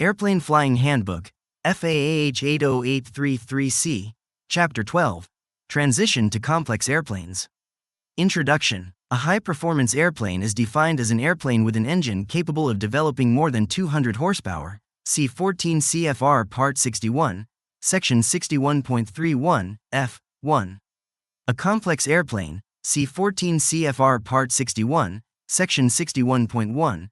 Airplane Flying Handbook, FAH 80833C, Chapter 12, Transition to Complex Airplanes. Introduction. A high-performance airplane is defined as an airplane with an engine capable of developing more than 200 horsepower, see 14 CFR Part 61, Section 61.31, F1. A complex airplane, see 14 CFR Part 61, Section 61.1,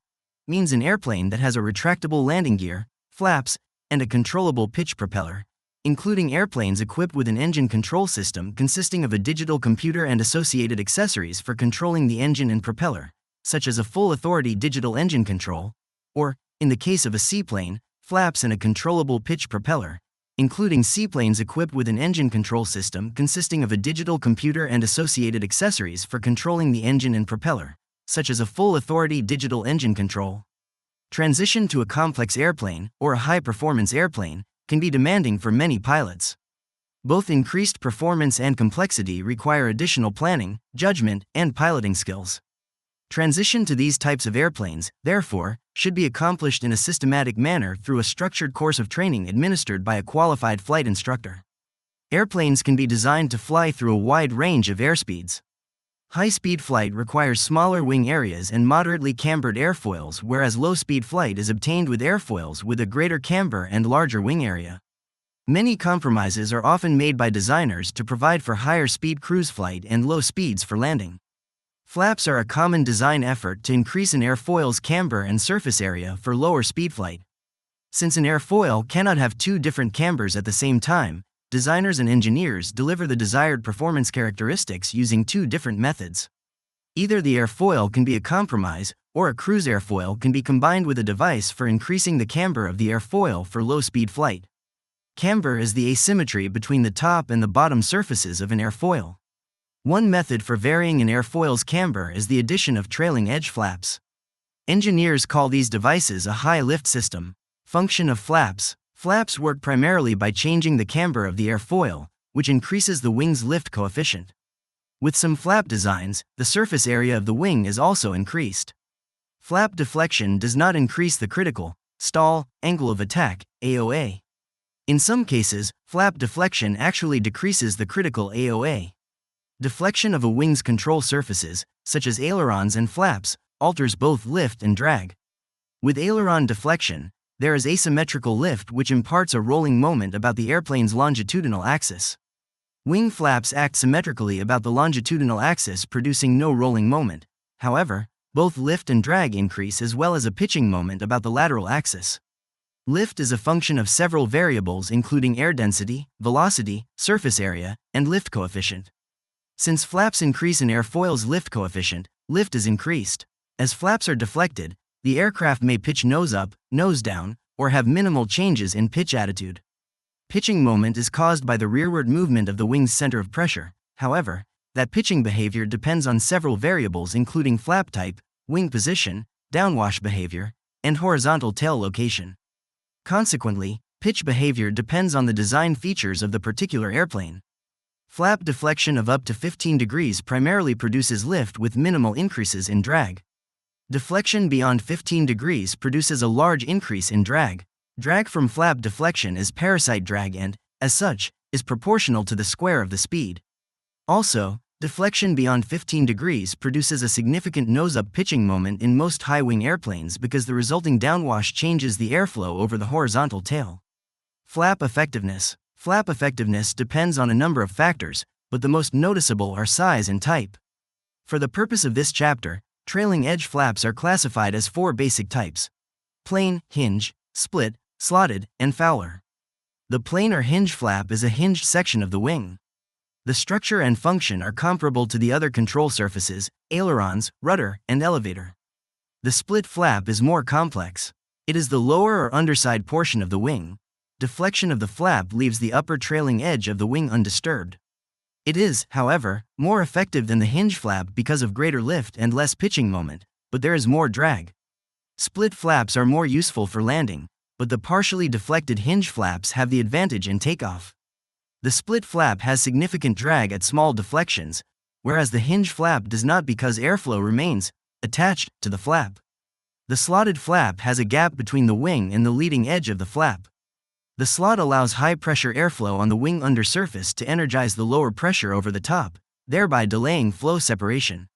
means an airplane that has a retractable landing gear, flaps, and a controllable pitch propeller, including airplanes equipped with an engine control system consisting of a digital computer and associated accessories for controlling the engine and propeller, such as a full authority digital engine control, or, in the case of a seaplane, flaps and a controllable pitch propeller, including seaplanes equipped with an engine control system consisting of a digital computer and associated accessories for controlling the engine and propeller, such as a full authority digital engine control. Transition to a complex airplane, or a high-performance airplane, can be demanding for many pilots. Both increased performance and complexity require additional planning, judgment, and piloting skills. Transition to these types of airplanes, therefore, should be accomplished in a systematic manner through a structured course of training administered by a qualified flight instructor. Airplanes can be designed to fly through a wide range of airspeeds. High-speed flight requires smaller wing areas and moderately cambered airfoils, whereas low-speed flight is obtained with airfoils with a greater camber and larger wing area. Many compromises are often made by designers to provide for higher speed cruise flight and low speeds for landing. Flaps are a common design effort to increase an airfoil's camber and surface area for lower speed flight. Since an airfoil cannot have two different cambers at the same time, designers and engineers deliver the desired performance characteristics using two different methods. Either the airfoil can be a compromise, or a cruise airfoil can be combined with a device for increasing the camber of the airfoil for low-speed flight. Camber is the asymmetry between the top and the bottom surfaces of an airfoil. One method for varying an airfoil's camber is the addition of trailing edge flaps. Engineers call these devices a high-lift system. Function of flaps. Flaps work primarily by changing the camber of the airfoil, which increases the wing's lift coefficient. With some flap designs, the surface area of the wing is also increased. Flap deflection does not increase the critical stall angle of attack, AOA. In some cases, flap deflection actually decreases the critical AOA. Deflection of a wing's control surfaces, such as ailerons and flaps, alters both lift and drag. With aileron deflection, there is asymmetrical lift which imparts a rolling moment about the airplane's longitudinal axis. Wing flaps act symmetrically about the longitudinal axis, producing no rolling moment. However, both lift and drag increase as well as a pitching moment about the lateral axis. Lift is a function of several variables including air density, velocity, surface area, and lift coefficient. Since flaps increase an airfoil's lift coefficient, lift is increased. As flaps are deflected, the aircraft may pitch nose up, nose down, or have minimal changes in pitch attitude. Pitching moment is caused by the rearward movement of the wing's center of pressure. However, that pitching behavior depends on several variables including flap type, wing position, downwash behavior, and horizontal tail location. Consequently, pitch behavior depends on the design features of the particular airplane. Flap deflection of up to 15 degrees primarily produces lift with minimal increases in drag. Deflection beyond 15 degrees produces a large increase in drag. Drag from flap deflection is parasite drag and, as such, is proportional to the square of the speed. Also, deflection beyond 15 degrees produces a significant nose-up pitching moment in most high-wing airplanes because the resulting downwash changes the airflow over the horizontal tail. Flap effectiveness. Flap effectiveness depends on a number of factors, but the most noticeable are size and type. For the purpose of this chapter, trailing edge flaps are classified as four basic types: plain, hinge, split, slotted, and Fowler. The plain or hinge flap is a hinged section of the wing. The structure and function are comparable to the other control surfaces, ailerons, rudder, and elevator. The split flap is more complex. It is the lower or underside portion of the wing. Deflection of the flap leaves the upper trailing edge of the wing undisturbed. It is, however, more effective than the hinge flap because of greater lift and less pitching moment, but there is more drag. Split flaps are more useful for landing, but the partially deflected hinge flaps have the advantage in takeoff. The split flap has significant drag at small deflections, whereas the hinge flap does not because airflow remains attached to the flap. The slotted flap has a gap between the wing and the leading edge of the flap. The slot allows high-pressure airflow on the wing undersurface to energize the lower pressure over the top, thereby delaying flow separation.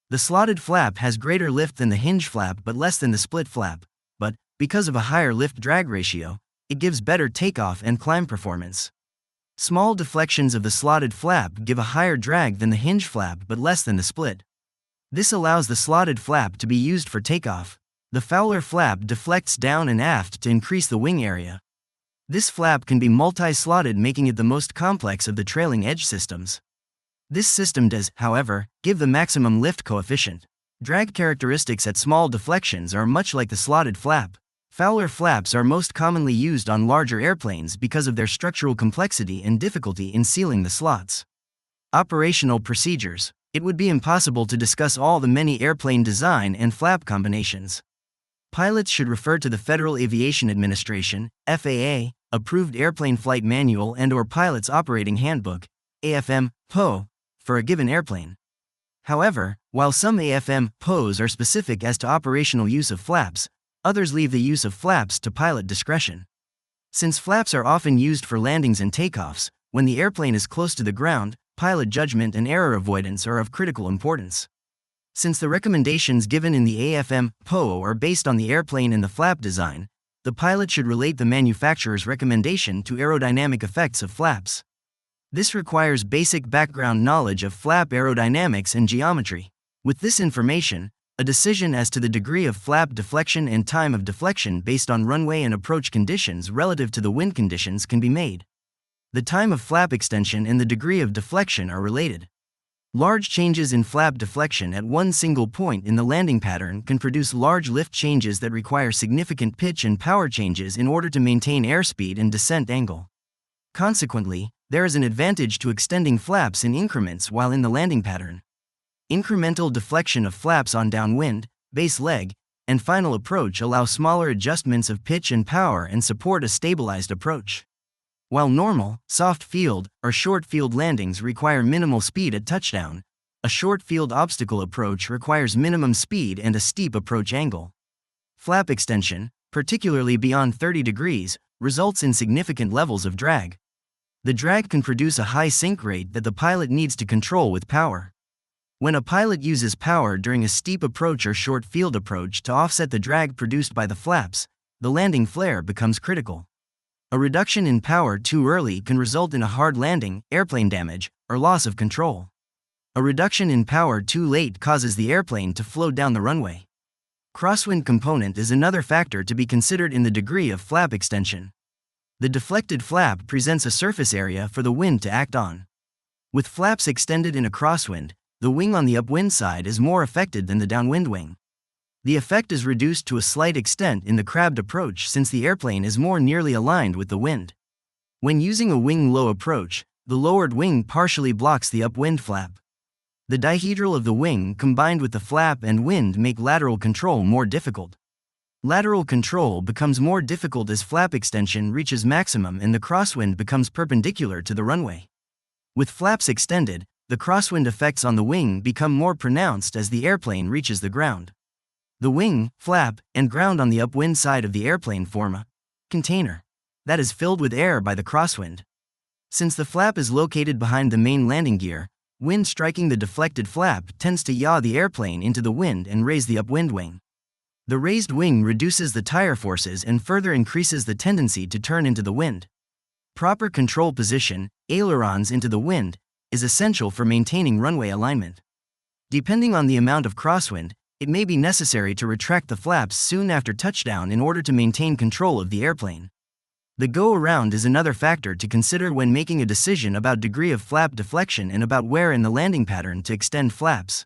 The slotted flap has greater lift than the hinge flap but less than the split flap, but, because of a higher lift-drag ratio, it gives better takeoff and climb performance. Small deflections of the slotted flap give a higher drag than the hinge flap but less than the split. This allows the slotted flap to be used for takeoff. The Fowler flap deflects down and aft to increase the wing area. This flap can be multi-slotted, making it the most complex of the trailing edge systems. This system does, however, give the maximum lift coefficient. Drag characteristics at small deflections are much like the slotted flap. Fowler flaps are most commonly used on larger airplanes because of their structural complexity and difficulty in sealing the slots. Operational procedures. It would be impossible to discuss all the many airplane design and flap combinations. Pilots should refer to the Federal Aviation Administration (FAA) approved Airplane Flight Manual and/or Pilot's Operating Handbook (AFM) PO for a given airplane. However, while some AFM POs are specific as to operational use of flaps, others leave the use of flaps to pilot discretion. Since flaps are often used for landings and takeoffs, when the airplane is close to the ground, pilot judgment and error avoidance are of critical importance. Since the recommendations given in the AFM PO are based on the airplane and the flap design, the pilot should relate the manufacturer's recommendation to aerodynamic effects of flaps. This requires basic background knowledge of flap aerodynamics and geometry. With this information, a decision as to the degree of flap deflection and time of deflection based on runway and approach conditions relative to the wind conditions can be made. The time of flap extension and the degree of deflection are related. Large changes in flap deflection at one single point in the landing pattern can produce large lift changes that require significant pitch and power changes in order to maintain airspeed and descent angle. Consequently, there is an advantage to extending flaps in increments while in the landing pattern. Incremental deflection of flaps on downwind, base leg, and final approach allow smaller adjustments of pitch and power and support a stabilized approach. While normal, soft field, or short field landings require minimal speed at touchdown, a short field obstacle approach requires minimum speed and a steep approach angle. Flap extension, particularly beyond 30 degrees, results in significant levels of drag. The drag can produce a high sink rate that the pilot needs to control with power. When a pilot uses power during a steep approach or short field approach to offset the drag produced by the flaps, the landing flare becomes critical. A reduction in power too early can result in a hard landing, airplane damage, or loss of control. A reduction in power too late causes the airplane to float down the runway. Crosswind component is another factor to be considered in the degree of flap extension. The deflected flap presents a surface area for the wind to act on. With flaps extended in a crosswind, the wing on the upwind side is more affected than the downwind wing. The effect is reduced to a slight extent in the crabbed approach since the airplane is more nearly aligned with the wind. When using a wing-low approach, the lowered wing partially blocks the upwind flap. The dihedral of the wing combined with the flap and wind make lateral control more difficult. Lateral control becomes more difficult as flap extension reaches maximum and the crosswind becomes perpendicular to the runway. With flaps extended, the crosswind effects on the wing become more pronounced as the airplane reaches the ground. The wing, flap, and ground on the upwind side of the airplane form a container that is filled with air by the crosswind. Since the flap is located behind the main landing gear, wind striking the deflected flap tends to yaw the airplane into the wind and raise the upwind wing. The raised wing reduces the tire forces and further increases the tendency to turn into the wind. Proper control position, ailerons into the wind, is essential for maintaining runway alignment. Depending on the amount of crosswind, it may be necessary to retract the flaps soon after touchdown in order to maintain control of the airplane. The go-around is another factor to consider when making a decision about degree of flap deflection and about where in the landing pattern to extend flaps.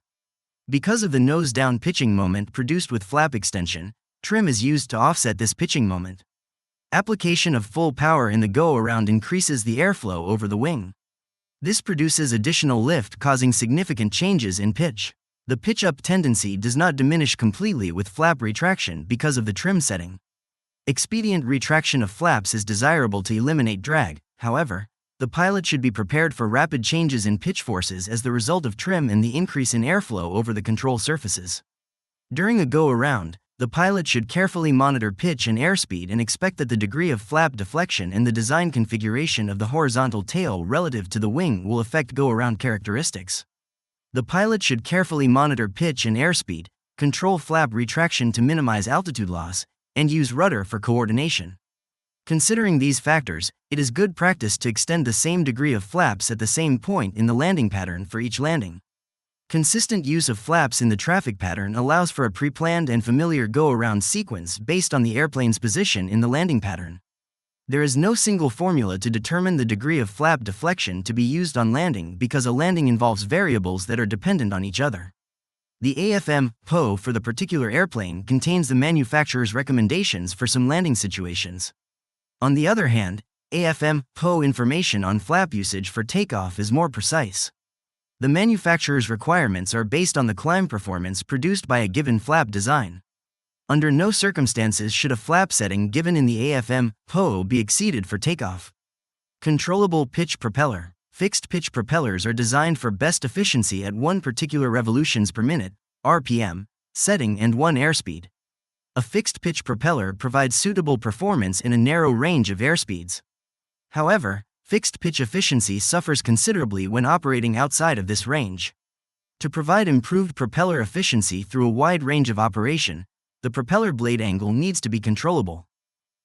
Because of the nose-down pitching moment produced with flap extension, trim is used to offset this pitching moment. Application of full power in the go-around increases the airflow over the wing. This produces additional lift, causing significant changes in pitch. The pitch-up tendency does not diminish completely with flap retraction because of the trim setting. Expedient retraction of flaps is desirable to eliminate drag. However, the pilot should be prepared for rapid changes in pitch forces as the result of trim and the increase in airflow over the control surfaces. During a go-around, the pilot should carefully monitor pitch and airspeed and expect that the degree of flap deflection and the design configuration of the horizontal tail relative to the wing will affect go-around characteristics. The pilot should carefully monitor pitch and airspeed, control flap retraction to minimize altitude loss, and use rudder for coordination. Considering these factors, it is good practice to extend the same degree of flaps at the same point in the landing pattern for each landing. Consistent use of flaps in the traffic pattern allows for a pre-planned and familiar go-around sequence based on the airplane's position in the landing pattern. There is no single formula to determine the degree of flap deflection to be used on landing because a landing involves variables that are dependent on each other. The AFM/PO for the particular airplane contains the manufacturer's recommendations for some landing situations. On the other hand, AFM/PO information on flap usage for takeoff is more precise. The manufacturer's requirements are based on the climb performance produced by a given flap design. Under no circumstances should a flap setting given in the AFM/PO be exceeded for takeoff. Controllable-Pitch Propeller. Fixed pitch propellers are designed for best efficiency at 1 particular revolutions per minute, RPM, setting and 1 airspeed. A fixed pitch propeller provides suitable performance in a narrow range of airspeeds. However, fixed pitch efficiency suffers considerably when operating outside of this range. To provide improved propeller efficiency through a wide range of operation, the propeller blade angle needs to be controllable.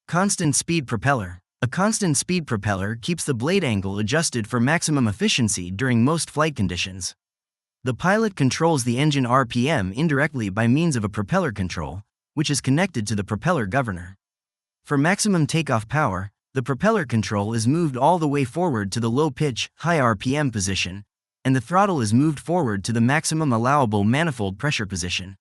Constant speed propeller. A constant speed propeller keeps the blade angle adjusted for maximum efficiency during most flight conditions. The pilot controls the engine RPM indirectly by means of a propeller control, which is connected to the propeller governor. For maximum takeoff power, the propeller control is moved all the way forward to the low pitch, high RPM position, and the throttle is moved forward to the maximum allowable manifold pressure position.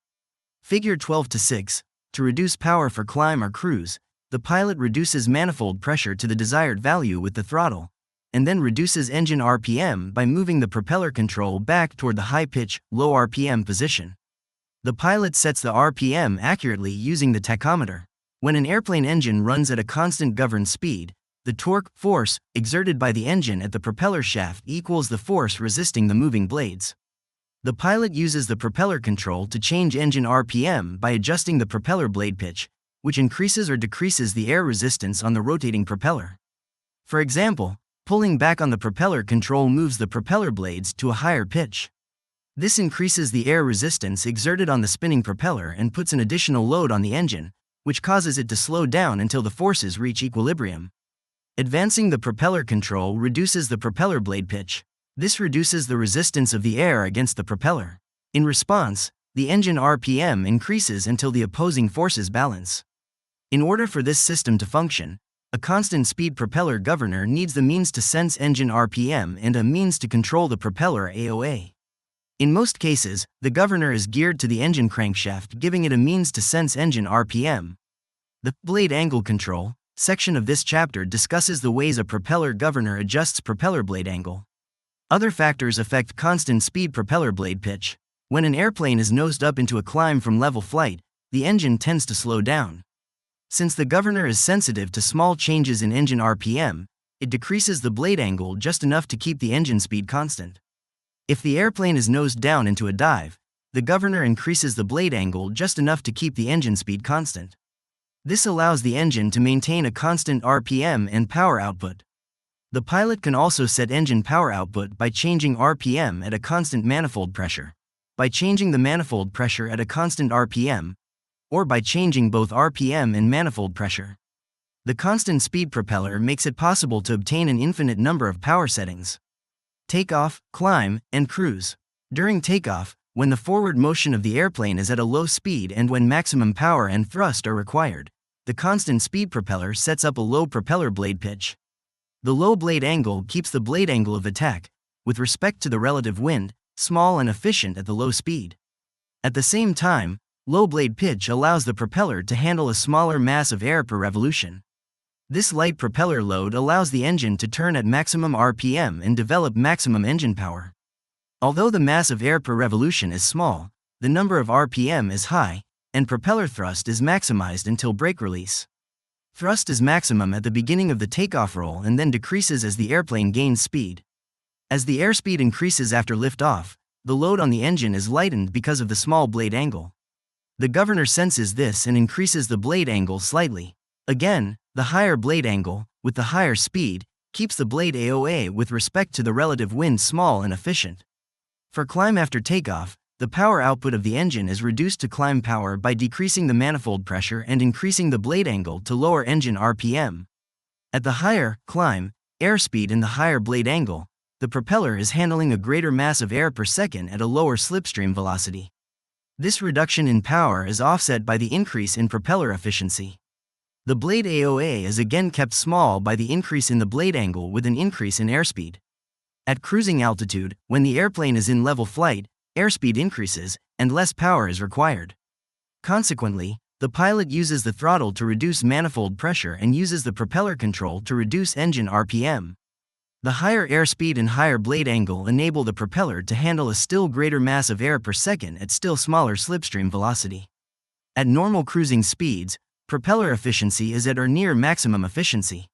Figure 12-6. To reduce power for climb or cruise, the pilot reduces manifold pressure to the desired value with the throttle, and then reduces engine RPM by moving the propeller control back toward the high pitch, low RPM position. The pilot sets the RPM accurately using the tachometer. When an airplane engine runs at a constant governed speed, the torque, force, exerted by the engine at the propeller shaft equals the force resisting the moving blades. The pilot uses the propeller control to change engine RPM by adjusting the propeller blade pitch, which increases or decreases the air resistance on the rotating propeller. For example, pulling back on the propeller control moves the propeller blades to a higher pitch. This increases the air resistance exerted on the spinning propeller and puts an additional load on the engine, which causes it to slow down until the forces reach equilibrium. Advancing the propeller control reduces the propeller blade pitch. This reduces the resistance of the air against the propeller. In response, the engine RPM increases until the opposing forces balance. In order for this system to function, a constant speed propeller governor needs the means to sense engine RPM and a means to control the propeller AOA. In most cases, the governor is geared to the engine crankshaft, giving it a means to sense engine RPM. The blade angle control section of this chapter discusses the ways a propeller governor adjusts propeller blade angle. Other factors affect constant speed propeller blade pitch. When an airplane is nosed up into a climb from level flight, the engine tends to slow down. Since the governor is sensitive to small changes in engine RPM, it decreases the blade angle just enough to keep the engine speed constant. If the airplane is nosed down into a dive, the governor increases the blade angle just enough to keep the engine speed constant. This allows the engine to maintain a constant RPM and power output. The pilot can also set engine power output by changing RPM at a constant manifold pressure, by changing the manifold pressure at a constant RPM, or by changing both RPM and manifold pressure. The constant speed propeller makes it possible to obtain an infinite number of power settings. Takeoff, climb, and cruise. During takeoff, when the forward motion of the airplane is at a low speed and when maximum power and thrust are required, the constant speed propeller sets up a low propeller blade pitch. The low blade angle keeps the blade angle of attack, with respect to the relative wind, small and efficient at the low speed. At the same time, low blade pitch allows the propeller to handle a smaller mass of air per revolution. This light propeller load allows the engine to turn at maximum RPM and develop maximum engine power. Although the mass of air per revolution is small, the number of RPM is high, and propeller thrust is maximized until brake release. Thrust is maximum at the beginning of the takeoff roll and then decreases as the airplane gains speed. As the airspeed increases after liftoff, the load on the engine is lightened because of the small blade angle. The governor senses this and increases the blade angle slightly. Again, the higher blade angle, with the higher speed, keeps the blade AOA with respect to the relative wind small and efficient. For climb after takeoff, the power output of the engine is reduced to climb power by decreasing the manifold pressure and increasing the blade angle to lower engine RPM. At the higher climb airspeed and the higher blade angle, the propeller is handling a greater mass of air per second at a lower slipstream velocity. This reduction in power is offset by the increase in propeller efficiency. The blade AOA is again kept small by the increase in the blade angle with an increase in airspeed. At cruising altitude, when the airplane is in level flight, airspeed increases, and less power is required. Consequently, the pilot uses the throttle to reduce manifold pressure and uses the propeller control to reduce engine RPM. The higher airspeed and higher blade angle enable the propeller to handle a still greater mass of air per second at still smaller slipstream velocity. At normal cruising speeds, propeller efficiency is at or near maximum efficiency.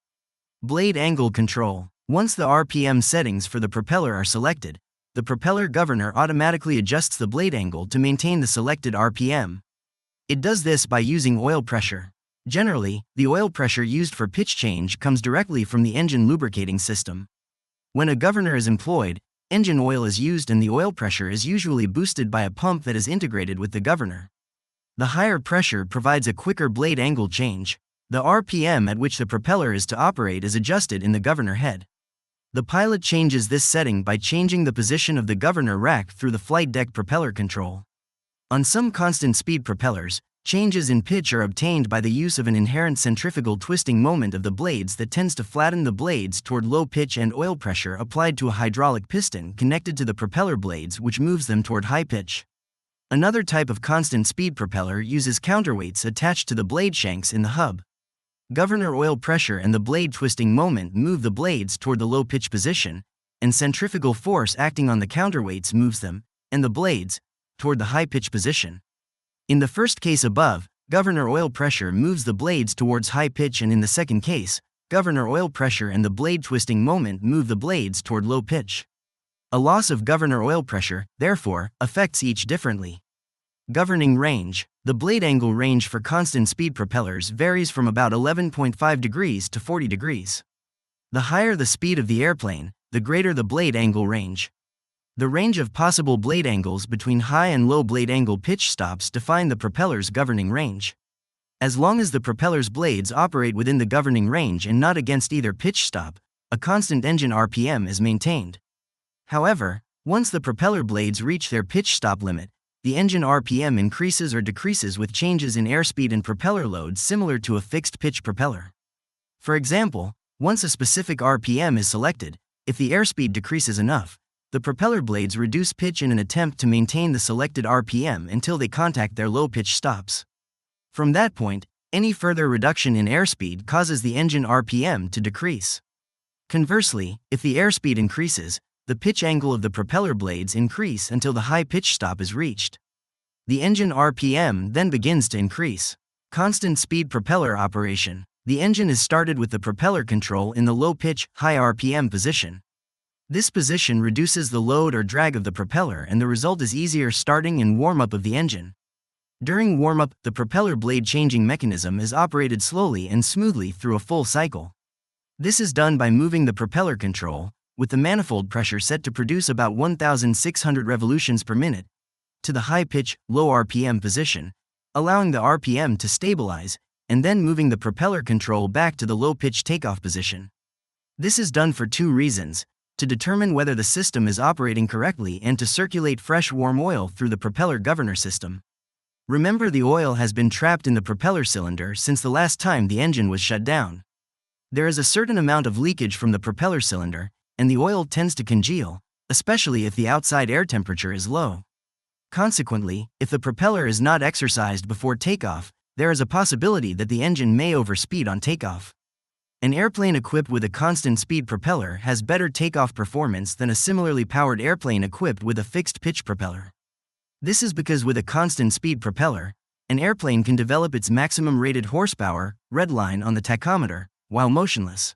Blade angle control. Once the RPM settings for the propeller are selected, the propeller governor automatically adjusts the blade angle to maintain the selected RPM. It does this by using oil pressure. Generally, the oil pressure used for pitch change comes directly from the engine lubricating system. When a governor is employed, engine oil is used and the oil pressure is usually boosted by a pump that is integrated with the governor. The higher pressure provides a quicker blade angle change. The RPM at which the propeller is to operate is adjusted in the governor head. The pilot changes this setting by changing the position of the governor rack through the flight deck propeller control. On some constant speed propellers, changes in pitch are obtained by the use of an inherent centrifugal twisting moment of the blades that tends to flatten the blades toward low pitch and oil pressure applied to a hydraulic piston connected to the propeller blades, which moves them toward high pitch. Another type of constant speed propeller uses counterweights attached to the blade shanks in the hub. Governor oil pressure and the blade twisting moment move the blades toward the low pitch position, and centrifugal force acting on the counterweights moves them, and the blades, toward the high pitch position. In the first case above, governor oil pressure moves the blades towards high pitch, and in the second case, governor oil pressure and the blade twisting moment move the blades toward low pitch. A loss of governor oil pressure, therefore, affects each differently. Governing range. The blade angle range for constant speed propellers varies from about 11.5 degrees to 40 degrees. The higher the speed of the airplane, the greater the blade angle range. The range of possible blade angles between high and low blade angle pitch stops define the propeller's governing range. As long as the propeller's blades operate within the governing range and not against either pitch stop, a constant engine RPM is maintained. However, once the propeller blades reach their pitch stop limit, the engine RPM increases or decreases with changes in airspeed and propeller load similar to a fixed-pitch propeller. For example, once a specific RPM is selected, if the airspeed decreases enough, the propeller blades reduce pitch in an attempt to maintain the selected RPM until they contact their low-pitch stops. From that point, any further reduction in airspeed causes the engine RPM to decrease. Conversely, if the airspeed increases, the pitch angle of the propeller blades increase until the high pitch stop is reached. The engine RPM then begins to increase. Constant speed propeller operation. The engine is started with the propeller control in the low pitch, high RPM position. This position reduces the load or drag of the propeller, and the result is easier starting and warm-up of the engine. During warm-up, the propeller blade changing mechanism is operated slowly and smoothly through a full cycle. This is done by moving the propeller control, with the manifold pressure set to produce about 1,600 revolutions per minute, to the high-pitch, low RPM position, allowing the RPM to stabilize, and then moving the propeller control back to the low-pitch takeoff position. This is done for two reasons: to determine whether the system is operating correctly and to circulate fresh warm oil through the propeller governor system. Remember, the oil has been trapped in the propeller cylinder since the last time the engine was shut down. There is a certain amount of leakage from the propeller cylinder, and the oil tends to congeal, especially if the outside air temperature is low. Consequently, if the propeller is not exercised before takeoff, there is a possibility that the engine may overspeed on takeoff. An airplane equipped with a constant speed propeller has better takeoff performance than a similarly powered airplane equipped with a fixed pitch propeller. This is because with a constant speed propeller, an airplane can develop its maximum rated horsepower, red line on the tachometer, while motionless.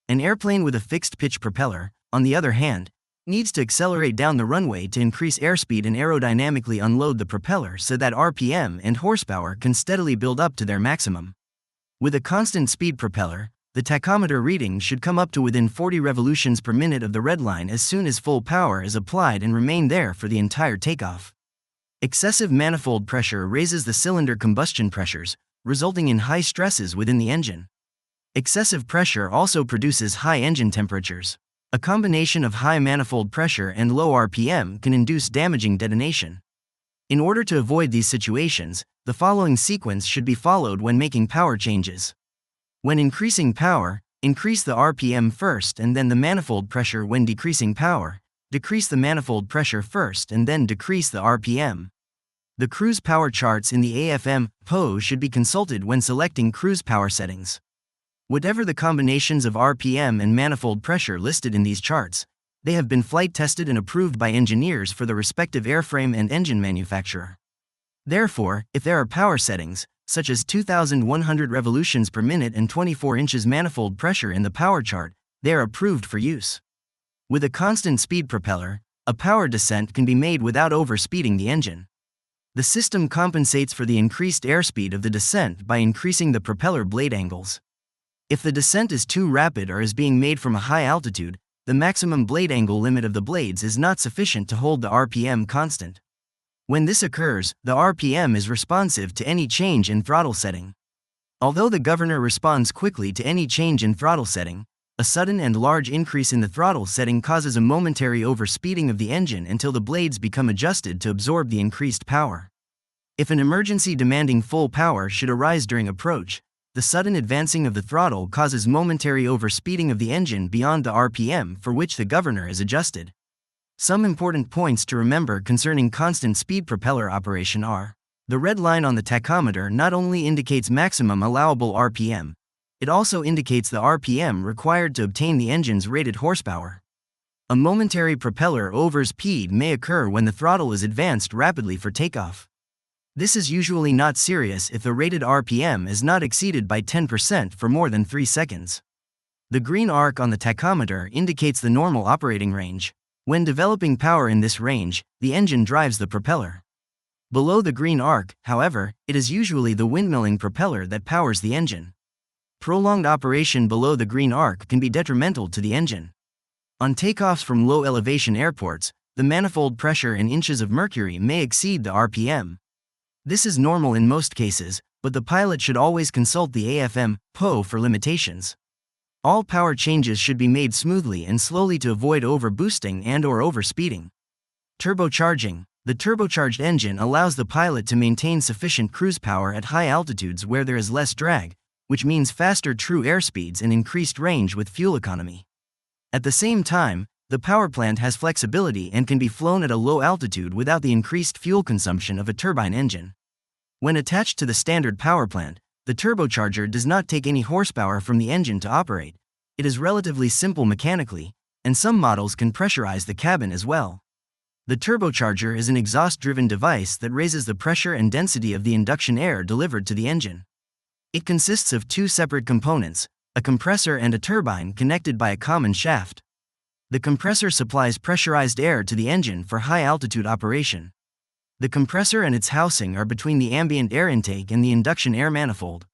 An airplane with a fixed pitch propeller, on the other hand, needs to accelerate down the runway to increase airspeed and aerodynamically unload the propeller so that RPM and horsepower can steadily build up to their maximum. With a constant speed propeller, the tachometer reading should come up to within 40 revolutions per minute of the red line as soon as full power is applied and remain there for the entire takeoff. Excessive manifold pressure raises the cylinder combustion pressures, resulting in high stresses within the engine. Excessive pressure also produces high engine temperatures. A combination of high manifold pressure and low RPM can induce damaging detonation. In order to avoid these situations, the following sequence should be followed when making power changes. When increasing power, increase the RPM first and then the manifold pressure. When decreasing power, decrease the manifold pressure first and then decrease the RPM. The cruise power charts in the AFM PO should be consulted when selecting cruise power settings. Whatever the combinations of RPM and manifold pressure listed in these charts, they have been flight tested and approved by engineers for the respective airframe and engine manufacturer. Therefore, if there are power settings, such as 2,100 revolutions per minute and 24 inches manifold pressure in the power chart, they are approved for use. With a constant speed propeller, a power descent can be made without overspeeding the engine. The system compensates for the increased airspeed of the descent by increasing the propeller blade angles. If the descent is too rapid or is being made from a high altitude, the maximum blade angle limit of the blades is not sufficient to hold the RPM constant. When this occurs, the RPM is responsive to any change in throttle setting. Although the governor responds quickly to any change in throttle setting, a sudden and large increase in the throttle setting causes a momentary overspeeding of the engine until the blades become adjusted to absorb the increased power. If an emergency demanding full power should arise during approach, the sudden advancing of the throttle causes momentary overspeeding of the engine beyond the RPM for which the governor is adjusted. Some important points to remember concerning constant speed propeller operation are: the red line on the tachometer not only indicates maximum allowable RPM, it also indicates the RPM required to obtain the engine's rated horsepower. A momentary propeller overspeed may occur when the throttle is advanced rapidly for takeoff. This is usually not serious if the rated RPM is not exceeded by 10% for more than 3 seconds. The green arc on the tachometer indicates the normal operating range. When developing power in this range, the engine drives the propeller. Below the green arc, however, it is usually the windmilling propeller that powers the engine. Prolonged operation below the green arc can be detrimental to the engine. On takeoffs from low elevation airports, the manifold pressure in inches of mercury may exceed the RPM. This is normal in most cases, but the pilot should always consult the AFM PO for limitations. All power changes should be made smoothly and slowly to avoid overboosting and/or overspeeding. Turbocharging. The turbocharged engine allows the pilot to maintain sufficient cruise power at high altitudes where there is less drag, which means faster true airspeeds and increased range with fuel economy. At the same time, the power plant has flexibility and can be flown at a low altitude without the increased fuel consumption of a turbine engine. When attached to the standard power plant, the turbocharger does not take any horsepower from the engine to operate. It is relatively simple mechanically, and some models can pressurize the cabin as well. The turbocharger is an exhaust-driven device that raises the pressure and density of the induction air delivered to the engine. It consists of 2 separate components, a compressor and a turbine connected by a common shaft. The compressor supplies pressurized air to the engine for high-altitude operation. The compressor and its housing are between the ambient air intake and the induction air manifold.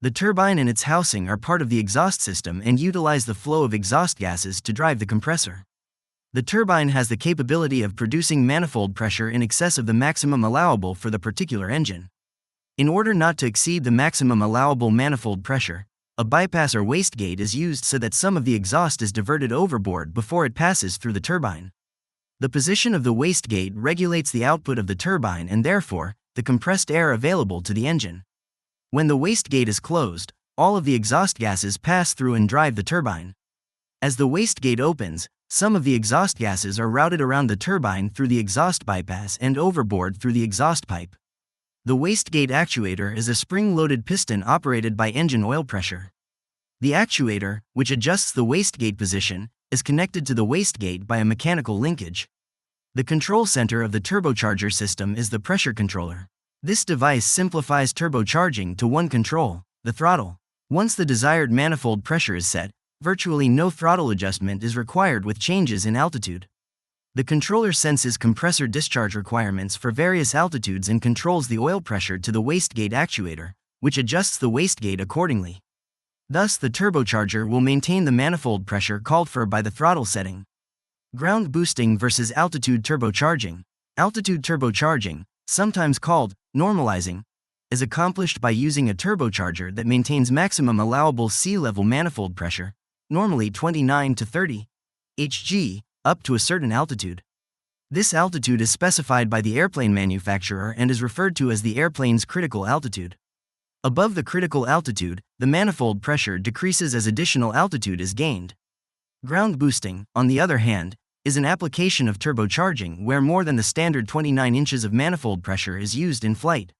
The turbine and its housing are part of the exhaust system and utilize the flow of exhaust gases to drive the compressor. The turbine has the capability of producing manifold pressure in excess of the maximum allowable for the particular engine. In order not to exceed the maximum allowable manifold pressure, a bypass or wastegate is used so that some of the exhaust is diverted overboard before it passes through the turbine. The position of the wastegate regulates the output of the turbine and therefore, the compressed air available to the engine. When the wastegate is closed, all of the exhaust gases pass through and drive the turbine. As the wastegate opens, some of the exhaust gases are routed around the turbine through the exhaust bypass and overboard through the exhaust pipe. The wastegate actuator is a spring-loaded piston operated by engine oil pressure. The actuator, which adjusts the wastegate position, is connected to the wastegate by a mechanical linkage. The control center of the turbocharger system is the pressure controller. This device simplifies turbocharging to one control, the throttle. Once the desired manifold pressure is set, virtually no throttle adjustment is required with changes in altitude. The controller senses compressor discharge requirements for various altitudes and controls the oil pressure to the wastegate actuator, which adjusts the wastegate accordingly. Thus, the turbocharger will maintain the manifold pressure called for by the throttle setting. Ground boosting versus altitude turbocharging. Altitude turbocharging, sometimes called normalizing, is accomplished by using a turbocharger that maintains maximum allowable sea level manifold pressure, normally 29 to 30 Hg, up to a certain altitude. This altitude is specified by the airplane manufacturer and is referred to as the airplane's critical altitude. Above the critical altitude, the manifold pressure decreases as additional altitude is gained. Ground boosting, on the other hand, is an application of turbocharging where more than the standard 29 inches of manifold pressure is used in flight.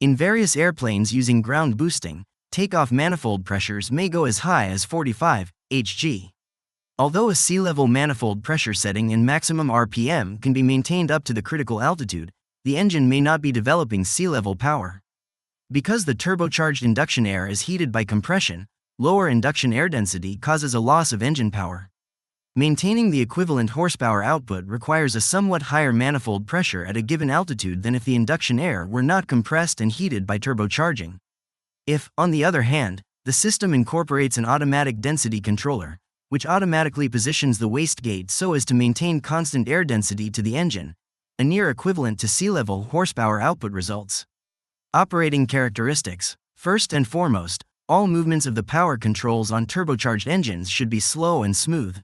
In various airplanes using ground boosting, takeoff manifold pressures may go as high as 45 Hg. Although a sea level manifold pressure setting and maximum RPM can be maintained up to the critical altitude, the engine may not be developing sea level power. Because the turbocharged induction air is heated by compression, lower induction air density causes a loss of engine power. Maintaining the equivalent horsepower output requires a somewhat higher manifold pressure at a given altitude than if the induction air were not compressed and heated by turbocharging. If, on the other hand, the system incorporates an automatic density controller, which automatically positions the wastegate so as to maintain constant air density to the engine, a near equivalent to sea level horsepower output results. Operating characteristics. First and foremost, all movements of the power controls on turbocharged engines should be slow and smooth.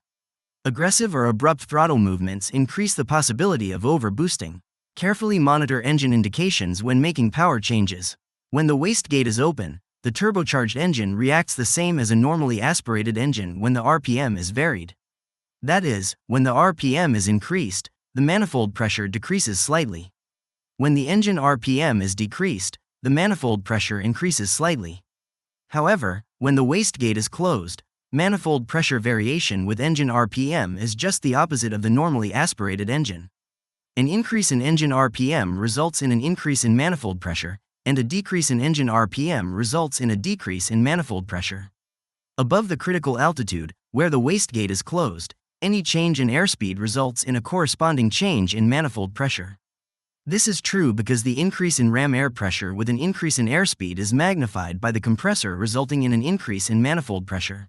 Aggressive or abrupt throttle movements increase the possibility of overboosting. Carefully monitor engine indications when making power changes. When the wastegate is open, the turbocharged engine reacts the same as a normally aspirated engine when the RPM is varied. That is, when the RPM is increased, the manifold pressure decreases slightly. When the engine RPM is decreased, the manifold pressure increases slightly. However, when the wastegate is closed, manifold pressure variation with engine RPM is just the opposite of the normally aspirated engine. An increase in engine RPM results in an increase in manifold pressure, and a decrease in engine RPM results in a decrease in manifold pressure. Above the critical altitude, where the wastegate is closed, any change in airspeed results in a corresponding change in manifold pressure. This is true because the increase in ram air pressure with an increase in airspeed is magnified by the compressor, resulting in an increase in manifold pressure.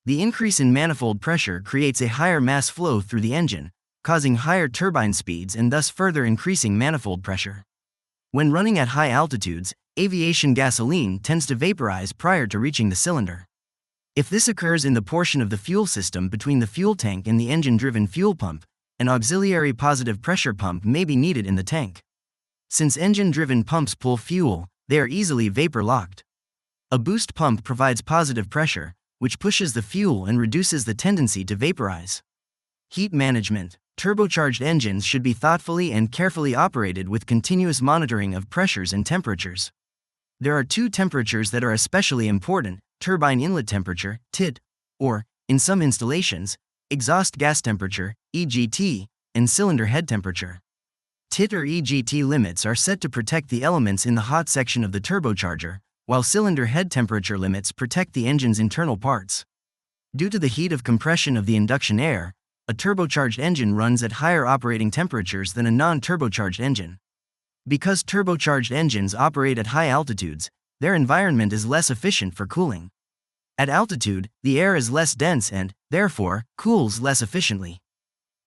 The increase in manifold pressure creates a higher mass flow through the engine, causing higher turbine speeds and thus further increasing manifold pressure. When running at high altitudes, aviation gasoline tends to vaporize prior to reaching the cylinder. If this occurs in the portion of the fuel system between the fuel tank and the engine-driven fuel pump, an auxiliary positive pressure pump may be needed in the tank. Since engine-driven pumps pull fuel, they are easily vapor-locked. A boost pump provides positive pressure, which pushes the fuel and reduces the tendency to vaporize. Heat management. Turbocharged engines should be thoughtfully and carefully operated with continuous monitoring of pressures and temperatures. There are two temperatures that are especially important: turbine inlet temperature, TIT, or, in some installations, exhaust gas temperature, EGT, and cylinder head temperature. TIT or EGT limits are set to protect the elements in the hot section of the turbocharger, while cylinder head temperature limits protect the engine's internal parts. Due to the heat of compression of the induction air, a turbocharged engine runs at higher operating temperatures than a non-turbocharged engine. Because turbocharged engines operate at high altitudes, their environment is less efficient for cooling. At altitude, the air is less dense and, therefore, cools less efficiently.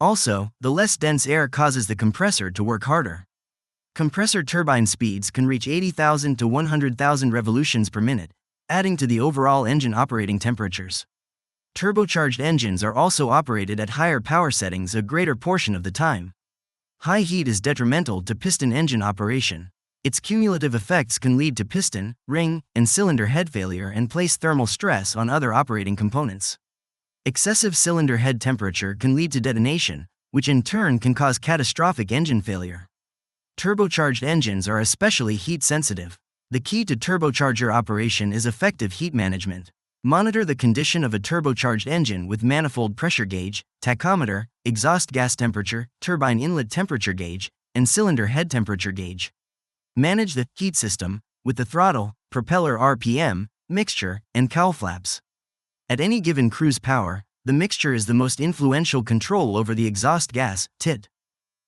Also, the less dense air causes the compressor to work harder. Compressor turbine speeds can reach 80,000 to 100,000 revolutions per minute, adding to the overall engine operating temperatures. Turbocharged engines are also operated at higher power settings a greater portion of the time. High heat is detrimental to piston engine operation. Its cumulative effects can lead to piston, ring, and cylinder head failure and place thermal stress on other operating components. Excessive cylinder head temperature can lead to detonation, which in turn can cause catastrophic engine failure. Turbocharged engines are especially heat sensitive. The key to turbocharger operation is effective heat management. Monitor the condition of a turbocharged engine with manifold pressure gauge, tachometer, exhaust gas temperature, turbine inlet temperature gauge, and cylinder head temperature gauge. Manage the heat system with the throttle, propeller RPM, mixture, and cowl flaps. At any given cruise power, The mixture is the most influential control over the exhaust gas, TIT.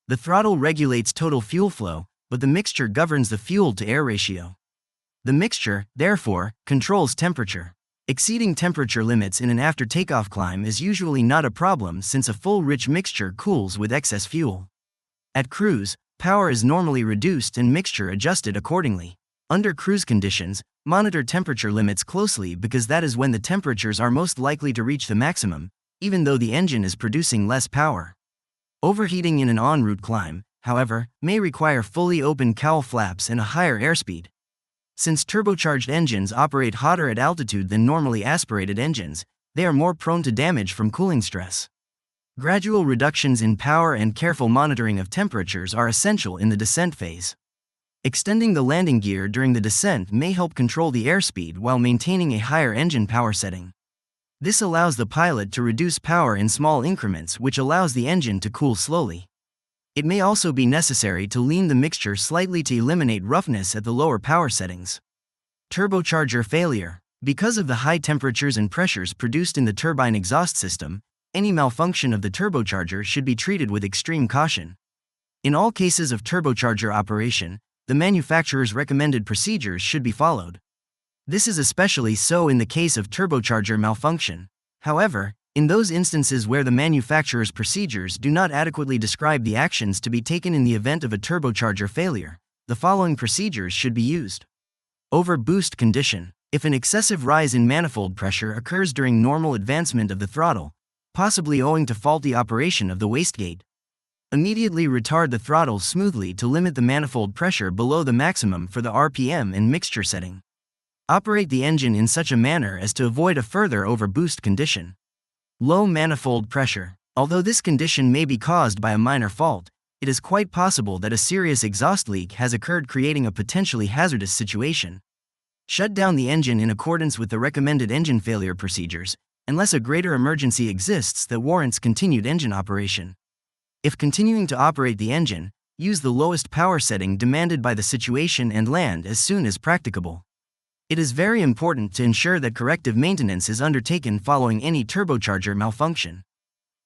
The throttle regulates total fuel flow, but the mixture governs the fuel-to-air ratio. The mixture, therefore, controls temperature. Exceeding temperature limits in an after-takeoff climb is usually not a problem since a full rich mixture cools with excess fuel. At cruise, power is normally reduced and mixture adjusted accordingly. Under cruise conditions, monitor temperature limits closely because that is when the temperatures are most likely to reach the maximum, even though the engine is producing less power. Overheating in an en route climb, however, may require fully open cowl flaps and a higher airspeed. Since turbocharged engines operate hotter at altitude than normally aspirated engines, they are more prone to damage from cooling stress. Gradual reductions in power and careful monitoring of temperatures are essential in the descent phase. Extending the landing gear during the descent may help control the airspeed while maintaining a higher engine power setting. This allows the pilot to reduce power in small increments, which allows the engine to cool slowly. It may also be necessary to lean the mixture slightly to eliminate roughness at the lower power settings. Turbocharger failure. Because of the high temperatures and pressures produced in the turbine exhaust system, any malfunction of the turbocharger should be treated with extreme caution. In all cases of turbocharger operation, the manufacturer's recommended procedures should be followed. This is especially so in the case of turbocharger malfunction. However, in those instances where the manufacturer's procedures do not adequately describe the actions to be taken in the event of a turbocharger failure, the following procedures should be used. Overboost condition. If an excessive rise in manifold pressure occurs during normal advancement of the throttle, possibly owing to faulty operation of the wastegate, immediately retard the throttle smoothly to limit the manifold pressure below the maximum for the RPM and mixture setting. Operate the engine in such a manner as to avoid a further overboost condition. Low manifold pressure. Although this condition may be caused by a minor fault, it is quite possible that a serious exhaust leak has occurred, creating a potentially hazardous situation. Shut down the engine in accordance with the recommended engine failure procedures, unless a greater emergency exists that warrants continued engine operation. If continuing to operate the engine, use the lowest power setting demanded by the situation and land as soon as practicable. It is very important to ensure that corrective maintenance is undertaken following any turbocharger malfunction.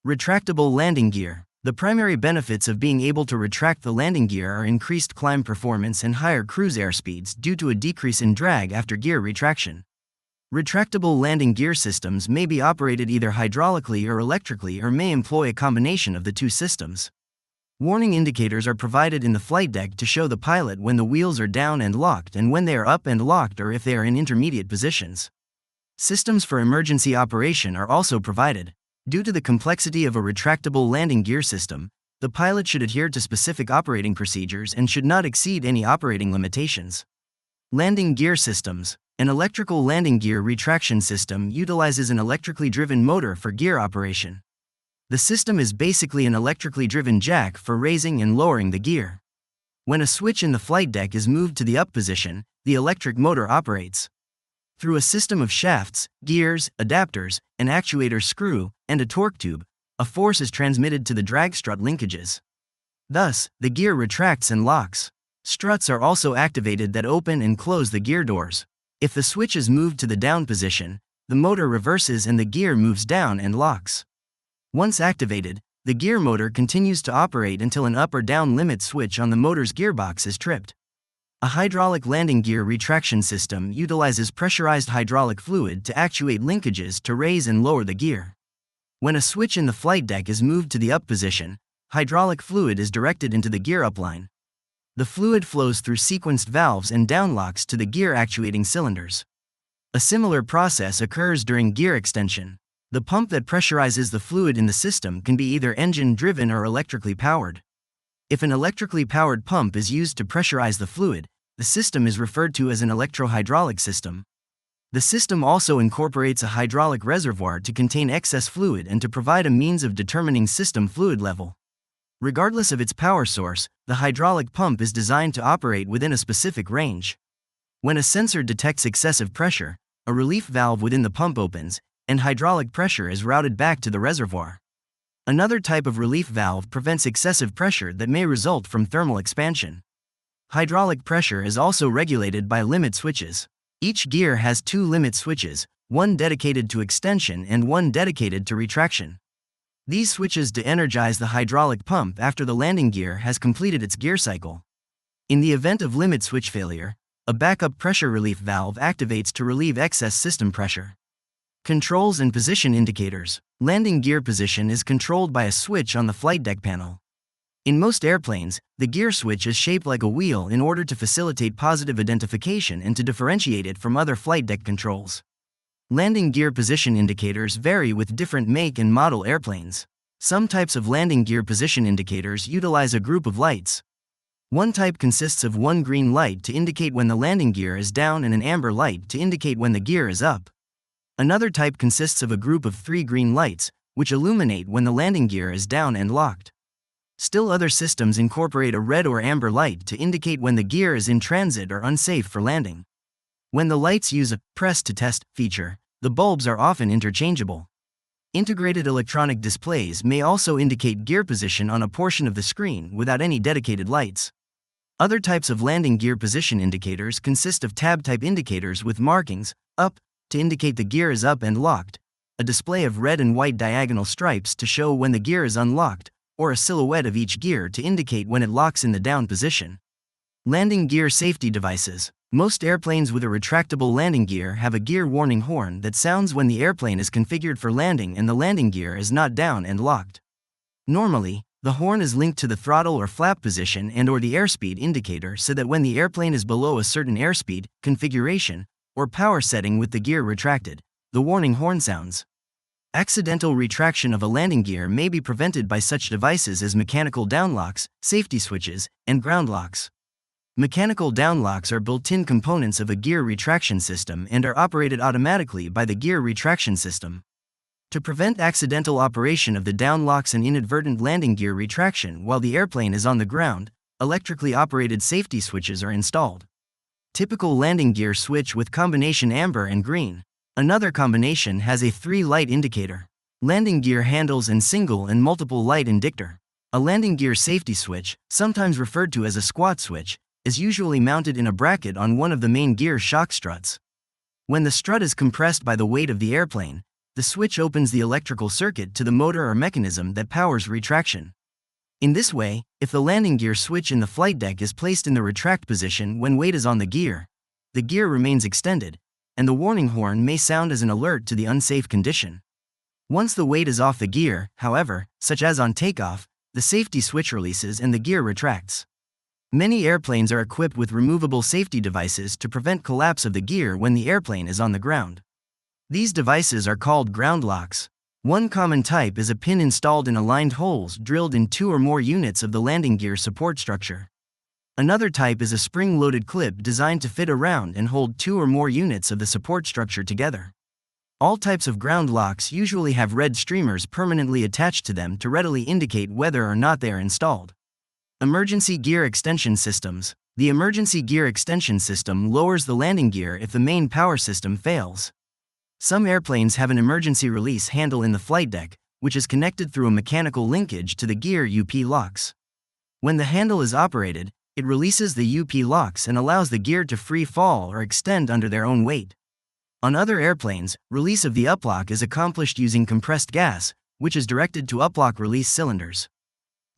Retractable landing gear. The primary benefits of being able to retract the landing gear are increased climb performance and higher cruise airspeeds due to a decrease in drag after gear retraction. Retractable landing gear systems may be operated either hydraulically or electrically, or may employ a combination of the two systems. Warning indicators are provided in the flight deck to show the pilot when the wheels are down and locked and when they are up and locked, or if they are in intermediate positions. Systems for emergency operation are also provided. Due to the complexity of a retractable landing gear system, the pilot should adhere to specific operating procedures and should not exceed any operating limitations. Landing gear systems. An electrical landing gear retraction system utilizes an electrically driven motor for gear operation. The system is basically an electrically driven jack for raising and lowering the gear. When a switch in the flight deck is moved to the up position, the electric motor operates. Through a system of shafts, gears, adapters, an actuator screw, and a torque tube, a force is transmitted to the drag strut linkages. Thus, the gear retracts and locks. Struts are also activated that open and close the gear doors. If the switch is moved to the down position, the motor reverses and the gear moves down and locks. Once activated, the gear motor continues to operate until an up or down limit switch on the motor's gearbox is tripped. A hydraulic landing gear retraction system utilizes pressurized hydraulic fluid to actuate linkages to raise and lower the gear. When a switch in the flight deck is moved to the up position, hydraulic fluid is directed into the gear upline. The fluid flows through sequenced valves and downlocks to the gear actuating cylinders. A similar process occurs during gear extension. The pump that pressurizes the fluid in the system can be either engine-driven or electrically powered. If an electrically powered pump is used to pressurize the fluid, the system is referred to as an electrohydraulic system. The system also incorporates a hydraulic reservoir to contain excess fluid and to provide a means of determining system fluid level. Regardless of its power source, the hydraulic pump is designed to operate within a specific range. When a sensor detects excessive pressure, a relief valve within the pump opens, and hydraulic pressure is routed back to the reservoir. Another type of relief valve prevents excessive pressure that may result from thermal expansion. Hydraulic pressure is also regulated by limit switches. Each gear has two limit switches, one dedicated to extension and one dedicated to retraction. These switches de-energize the hydraulic pump after the landing gear has completed its gear cycle. In the event of limit switch failure, a backup pressure relief valve activates to relieve excess system pressure. Controls and position indicators. Landing gear position is controlled by a switch on the flight deck panel. In most airplanes, the gear switch is shaped like a wheel in order to facilitate positive identification and to differentiate it from other flight deck controls. Landing gear position indicators vary with different make and model airplanes. Some types of landing gear position indicators utilize a group of lights. One type consists of one green light to indicate when the landing gear is down and an amber light to indicate when the gear is up. Another type consists of a group of 3 green lights, which illuminate when the landing gear is down and locked. Still other systems incorporate a red or amber light to indicate when the gear is in transit or unsafe for landing. When the lights use a press to test feature, the bulbs are often interchangeable. Integrated electronic displays may also indicate gear position on a portion of the screen without any dedicated lights. Other types of landing gear position indicators consist of tab-type indicators with markings, up, to indicate the gear is up and locked, a display of red and white diagonal stripes to show when the gear is unlocked, or a silhouette of each gear to indicate when it locks in the down position. Landing gear safety devices. Most airplanes with a retractable landing gear have a gear warning horn that sounds when the airplane is configured for landing and the landing gear is not down and locked. Normally, the horn is linked to the throttle or flap position and/or the airspeed indicator so that when the airplane is below a certain airspeed, configuration, or power setting with the gear retracted, the warning horn sounds. Accidental retraction of a landing gear may be prevented by such devices as mechanical downlocks, safety switches, and ground locks. Mechanical downlocks are built-in components of a gear retraction system and are operated automatically by the gear retraction system. To prevent accidental operation of the downlocks and inadvertent landing gear retraction while the airplane is on the ground, electrically operated safety switches are installed. Typical landing gear switch with combination amber and green. Another combination has a 3-light indicator. Landing gear handles and single and multiple light indicator. A landing gear safety switch, sometimes referred to as a squat switch, is usually mounted in a bracket on one of the main gear shock struts. When the strut is compressed by the weight of the airplane, the switch opens the electrical circuit to the motor or mechanism that powers retraction. In this way, if the landing gear switch in the flight deck is placed in the retract position when weight is on the gear remains extended, and the warning horn may sound as an alert to the unsafe condition. Once the weight is off the gear, however, such as on takeoff, the safety switch releases and the gear retracts. Many airplanes are equipped with removable safety devices to prevent collapse of the gear when the airplane is on the ground. These devices are called ground locks. One common type is a pin installed in aligned holes drilled in 2 or more units of the landing gear support structure. Another type is a spring-loaded clip designed to fit around and hold 2 or more units of the support structure together. All types of ground locks usually have red streamers permanently attached to them to readily indicate whether or not they are installed. Emergency gear extension systems. The emergency gear extension system lowers the landing gear if the main power system fails. Some airplanes have an emergency release handle in the flight deck, which is connected through a mechanical linkage to the gear UP locks. When the handle is operated, it releases the UP locks and allows the gear to free fall or extend under their own weight. On other airplanes, release of the uplock is accomplished using compressed gas, which is directed to uplock release cylinders.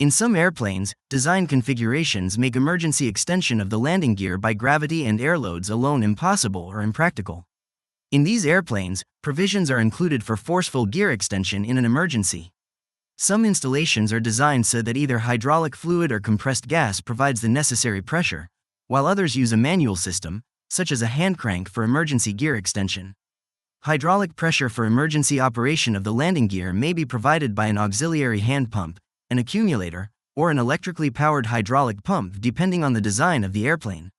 In some airplanes, design configurations make emergency extension of the landing gear by gravity and air loads alone impossible or impractical. In these airplanes, provisions are included for forceful gear extension in an emergency. Some installations are designed so that either hydraulic fluid or compressed gas provides the necessary pressure, while others use a manual system, such as a hand crank for emergency gear extension. Hydraulic pressure for emergency operation of the landing gear may be provided by an auxiliary hand pump, an accumulator, or an electrically powered hydraulic pump depending on the design of the airplane.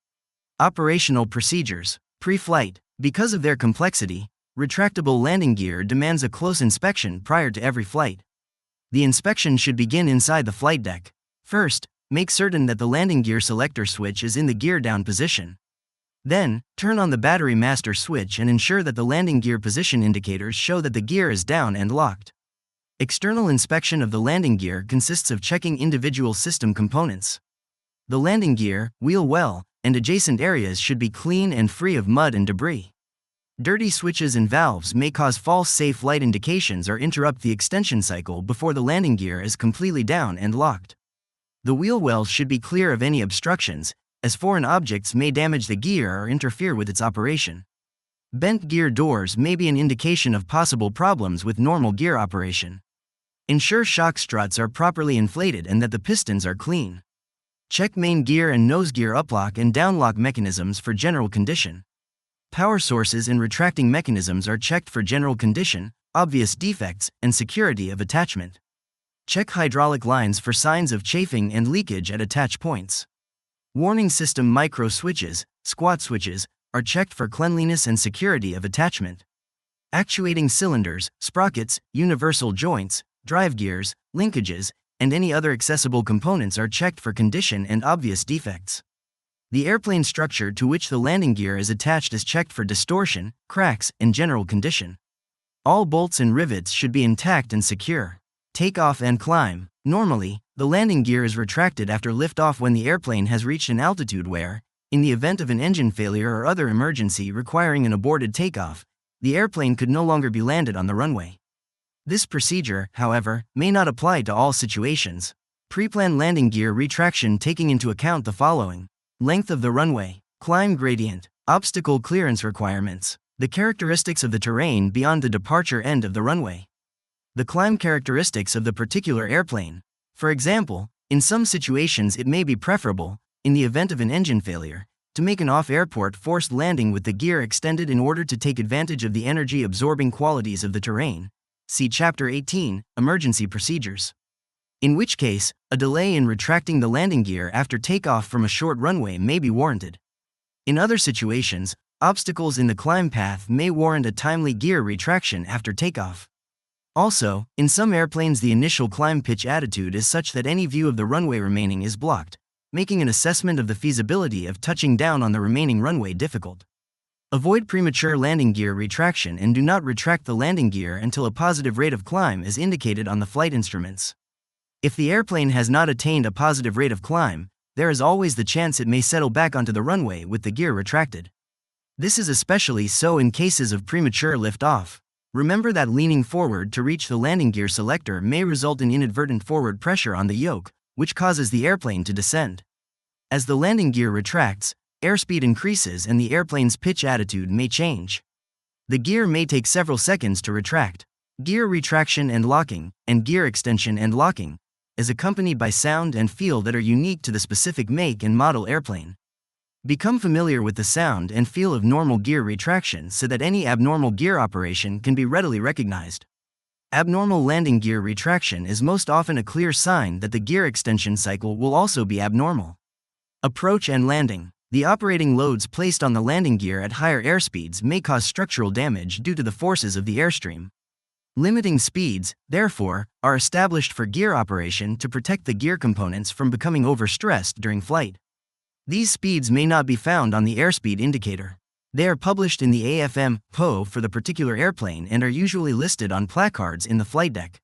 Operational procedures. Pre-flight. Because of their complexity, retractable landing gear demands a close inspection prior to every flight. The inspection should begin inside the flight deck. First, make certain that the landing gear selector switch is in the gear down position. Then, turn on the battery master switch and ensure that the landing gear position indicators show that the gear is down and locked. External inspection of the landing gear consists of checking individual system components. The landing gear, wheel well, and adjacent areas should be clean and free of mud and debris. Dirty switches and valves may cause false safe flight indications or interrupt the extension cycle before the landing gear is completely down and locked. The wheel wells should be clear of any obstructions, as foreign objects may damage the gear or interfere with its operation. Bent gear doors may be an indication of possible problems with normal gear operation. Ensure shock struts are properly inflated and that the pistons are clean. Check main gear and nose gear uplock and downlock mechanisms for general condition. Power sources and retracting mechanisms are checked for general condition, obvious defects, and security of attachment. Check hydraulic lines for signs of chafing and leakage at attach points. Warning system micro switches, squat switches, are checked for cleanliness and security of attachment. Actuating cylinders, sprockets, universal joints, drive gears, linkages, and any other accessible components are checked for condition and obvious defects. The airplane structure to which the landing gear is attached is checked for distortion, cracks, and general condition. All bolts and rivets should be intact and secure. Takeoff and climb. Normally, the landing gear is retracted after liftoff when the airplane has reached an altitude where, in the event of an engine failure or other emergency requiring an aborted takeoff, the airplane could no longer be landed on the runway. This procedure, however, may not apply to all situations. Pre-planned landing gear retraction taking into account the following: length of the runway, climb gradient, obstacle clearance requirements, the characteristics of the terrain beyond the departure end of the runway, the climb characteristics of the particular airplane. For example, in some situations it may be preferable, in the event of an engine failure, to make an off-airport forced landing with the gear extended in order to take advantage of the energy-absorbing qualities of the terrain. See Chapter 18, Emergency Procedures. In which case, a delay in retracting the landing gear after takeoff from a short runway may be warranted. In other situations, obstacles in the climb path may warrant a timely gear retraction after takeoff. Also, in some airplanes the initial climb pitch attitude is such that any view of the runway remaining is blocked, making an assessment of the feasibility of touching down on the remaining runway difficult. Avoid premature landing gear retraction and do not retract the landing gear until a positive rate of climb is indicated on the flight instruments. If the airplane has not attained a positive rate of climb, there is always the chance it may settle back onto the runway with the gear retracted. This is especially so in cases of premature liftoff. Remember that leaning forward to reach the landing gear selector may result in inadvertent forward pressure on the yoke, which causes the airplane to descend. As the landing gear retracts, airspeed increases and the airplane's pitch attitude may change. The gear may take several seconds to retract. Gear retraction and locking, and gear extension and locking, is accompanied by sound and feel that are unique to the specific make and model airplane. Become familiar with the sound and feel of normal gear retraction so that any abnormal gear operation can be readily recognized. Abnormal landing gear retraction is most often a clear sign that the gear extension cycle will also be abnormal. Approach and landing. The operating loads placed on the landing gear at higher airspeeds may cause structural damage due to the forces of the airstream. Limiting speeds, therefore, are established for gear operation to protect the gear components from becoming overstressed during flight. These speeds may not be found on the airspeed indicator. They are published in the AFM PO for the particular airplane and are usually listed on placards in the flight deck.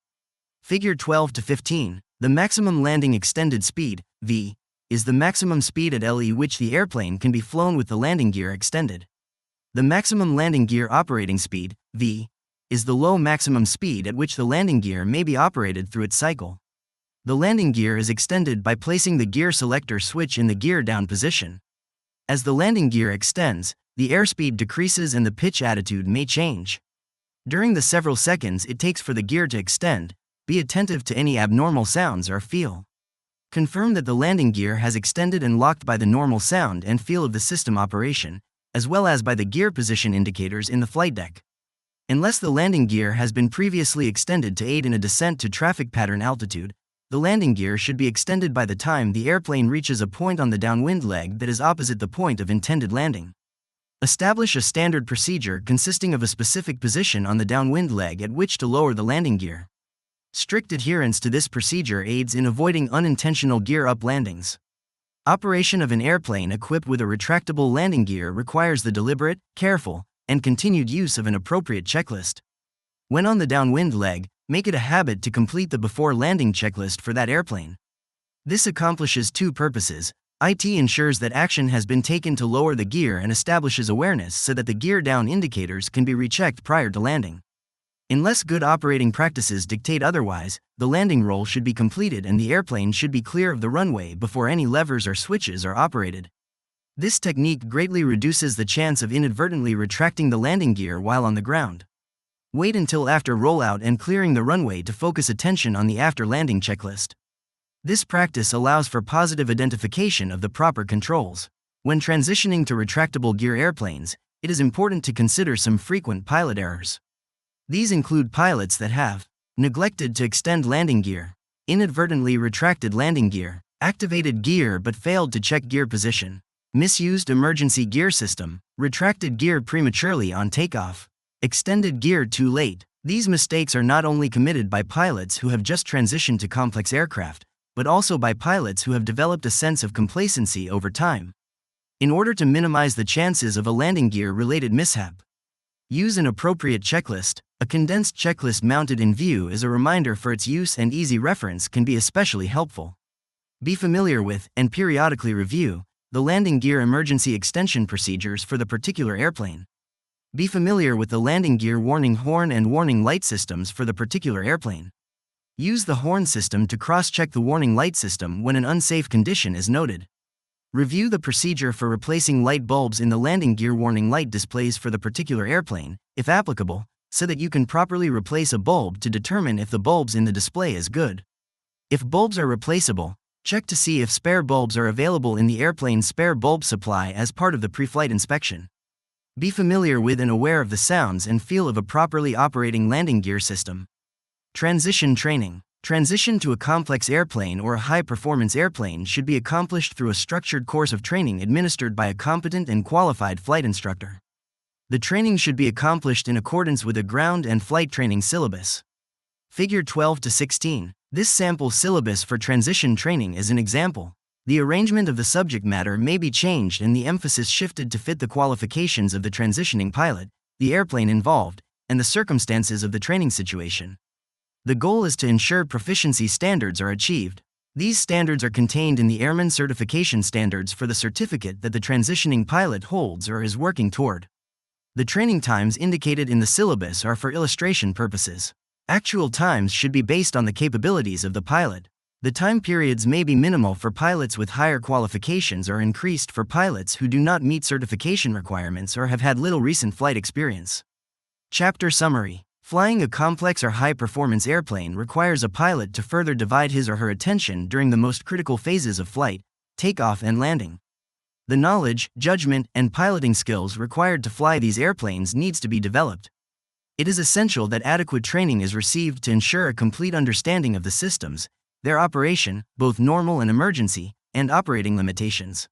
Figure 12 to 15, the maximum landing extended speed, V, is the maximum speed at LE which the airplane can be flown with the landing gear extended. The maximum landing gear operating speed, V, is the low maximum speed at which the landing gear may be operated through its cycle. The landing gear is extended by placing the gear selector switch in the gear down position. As the landing gear extends, the airspeed decreases and the pitch attitude may change. During the several seconds it takes for the gear to extend, be attentive to any abnormal sounds or feel. Confirm that the landing gear has extended and locked by the normal sound and feel of the system operation, as well as by the gear position indicators in the flight deck. Unless the landing gear has been previously extended to aid in a descent to traffic pattern altitude, the landing gear should be extended by the time the airplane reaches a point on the downwind leg that is opposite the point of intended landing. Establish a standard procedure consisting of a specific position on the downwind leg at which to lower the landing gear. Strict adherence to this procedure aids in avoiding unintentional gear up landings. Operation of an airplane equipped with a retractable landing gear requires the deliberate, careful, and continued use of an appropriate checklist. When on the downwind leg, make it a habit to complete the before landing checklist for that airplane. This accomplishes two purposes: IT ensures that action has been taken to lower the gear and establishes awareness so that the gear down indicators can be rechecked prior to landing. Unless good operating practices dictate otherwise, the landing roll should be completed and the airplane should be clear of the runway before any levers or switches are operated. This technique greatly reduces the chance of inadvertently retracting the landing gear while on the ground. Wait until after rollout and clearing the runway to focus attention on the after landing checklist. This practice allows for positive identification of the proper controls. When transitioning to retractable gear airplanes, it is important to consider some frequent pilot errors. These include pilots that have neglected to extend landing gear, inadvertently retracted landing gear, activated gear but failed to check gear position, misused emergency gear system, retracted gear prematurely on takeoff, extended gear too late. These mistakes are not only committed by pilots who have just transitioned to complex aircraft, but also by pilots who have developed a sense of complacency over time. In order to minimize the chances of a landing gear-related mishap, use an appropriate checklist. A condensed checklist mounted in view as a reminder for its use and easy reference can be especially helpful. Be familiar with, and periodically review, the landing gear emergency extension procedures for the particular airplane. Be familiar with the landing gear warning horn and warning light systems for the particular airplane. Use the horn system to cross-check the warning light system when an unsafe condition is noted. Review the procedure for replacing light bulbs in the landing gear warning light displays for the particular airplane, if applicable, so that you can properly replace a bulb to determine if the bulbs in the display is good. If bulbs are replaceable, check to see if spare bulbs are available in the airplane's spare bulb supply as part of the pre-flight inspection. Be familiar with and aware of the sounds and feel of a properly operating landing gear system. Transition training. Transition to a complex airplane or a high-performance airplane should be accomplished through a structured course of training administered by a competent and qualified flight instructor. The training should be accomplished in accordance with a ground and flight training syllabus. Figure 12-16. This sample syllabus for transition training is an example. The arrangement of the subject matter may be changed and the emphasis shifted to fit the qualifications of the transitioning pilot, the airplane involved, and the circumstances of the training situation. The goal is to ensure proficiency standards are achieved. These standards are contained in the Airman Certification Standards for the certificate that the transitioning pilot holds or is working toward. The training times indicated in the syllabus are for illustration purposes. Actual times should be based on the capabilities of the pilot. The time periods may be minimal for pilots with higher qualifications or increased for pilots who do not meet certification requirements or have had little recent flight experience. Chapter Summary. Flying a complex or high-performance airplane requires a pilot to further divide his or her attention during the most critical phases of flight, takeoff and landing. The knowledge, judgment, and piloting skills required to fly these airplanes needs to be developed. It is essential that adequate training is received to ensure a complete understanding of the systems, their operation, both normal and emergency, and operating limitations.